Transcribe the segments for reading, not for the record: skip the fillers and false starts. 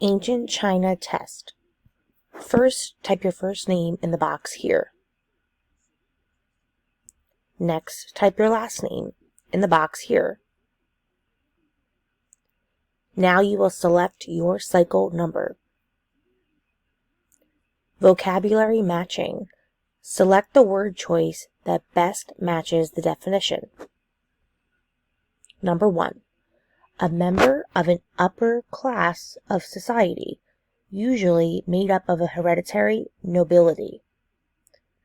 Ancient China test. First, type your first name in the box here. Next, type your last name in the box here. Now you will select your cycle number. Vocabulary matching. Select the word choice that best matches the definition. Number 1. A member of an upper class of society, usually made up of a hereditary nobility,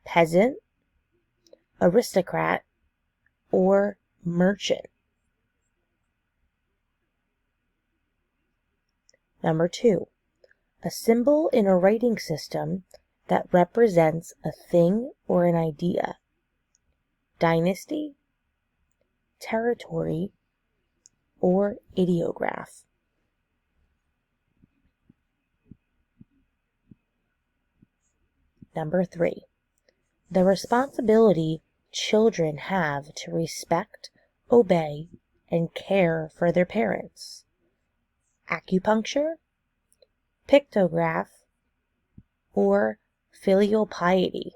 peasant, aristocrat, or merchant. Number 2. A symbol in a writing system that represents a thing or an idea, dynasty, territory, or ideograph. Number 3. The responsibility children have to respect, obey, and care for their parents. Acupuncture, pictograph, or filial piety.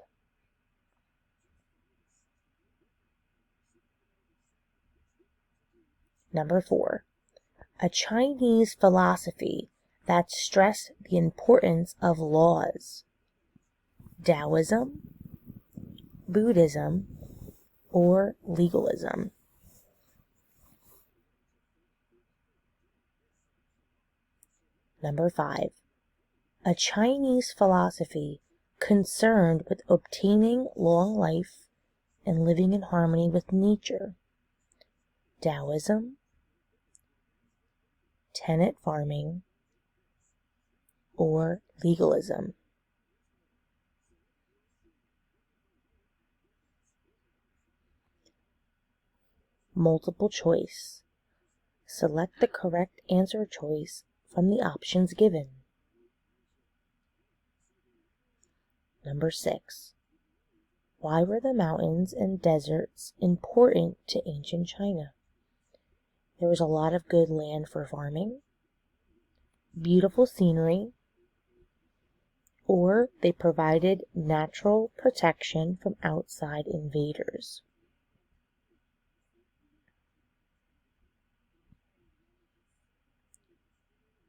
Number 4. A Chinese philosophy that stressed the importance of laws. Taoism, Buddhism, or legalism. Number 5. A Chinese philosophy concerned with obtaining long life and living in harmony with nature. Taoism, tenant farming, or legalism. Multiple choice. Select the correct answer choice from the options given. Number 6. Why were the mountains and deserts important to ancient China? There was a lot of good land for farming, beautiful scenery, or they provided natural protection from outside invaders.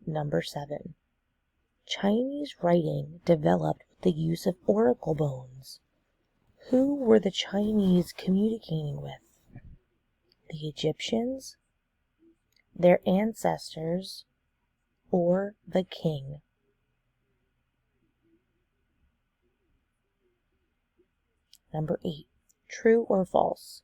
Number 7. Chinese writing developed with the use of oracle bones. Who were the Chinese communicating with? The Egyptians, their ancestors, or the king? Number 8. True or false?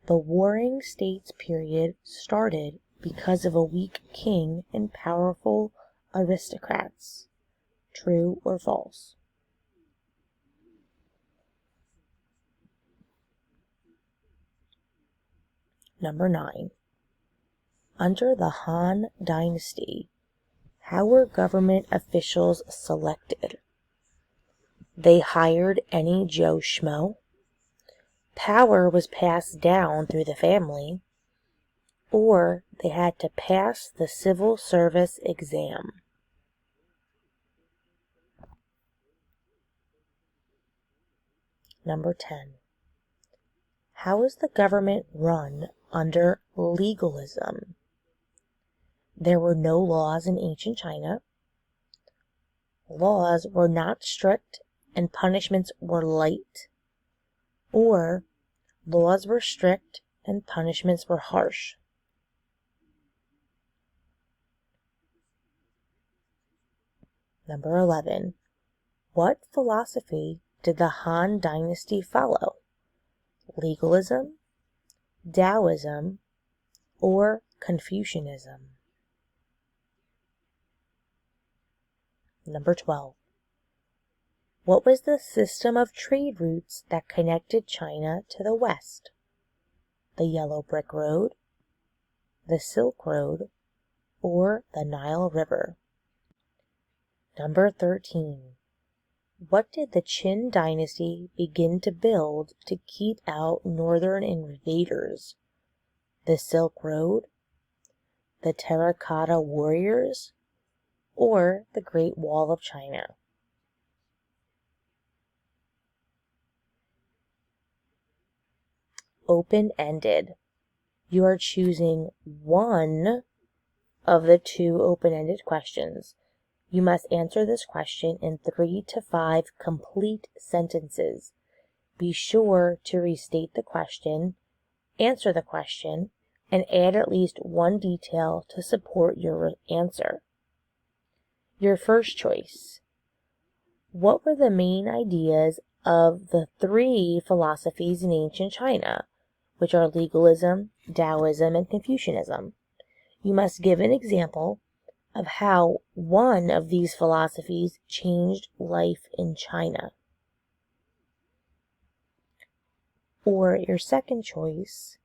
The Warring States period started because of a weak king and powerful aristocrats. True or false? Number 9. Under the Han Dynasty, how were government officials selected? They hired any Joe Schmo. Power was passed down through the family, or they had to pass the civil service exam. Number 10. How is the government run under legalism? There were no laws in ancient China. Laws were not strict and punishments were light. Or laws were strict and punishments were harsh. Number 11. What philosophy did the Han Dynasty follow? Legalism, Taoism, or Confucianism? Number 12. What was the system of trade routes that connected China to the West? The Yellow Brick Road, the Silk Road, or the Nile River? Number 13. What did the Qin dynasty begin to build to keep out northern invaders? The Silk Road, the Terracotta Warriors, or the Great Wall of China? Open-ended. You are choosing one of the two open-ended questions. You must answer this question in 3 to 5 complete sentences. Be sure to restate the question, answer the question, and add at least one detail to support your answer. Your first choice. What were the main ideas of the 3 philosophies in ancient China, which are legalism, Taoism, and Confucianism? You must give an example of how one of these philosophies changed life in China. Or your second choice,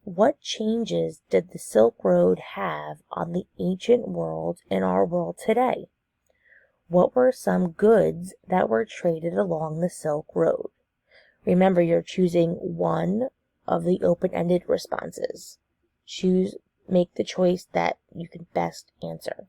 what changes did the Silk Road have on the ancient world and our world today? What were some goods that were traded along the Silk Road? Remember, you're choosing one of the open-ended responses. Make the choice that you can best answer.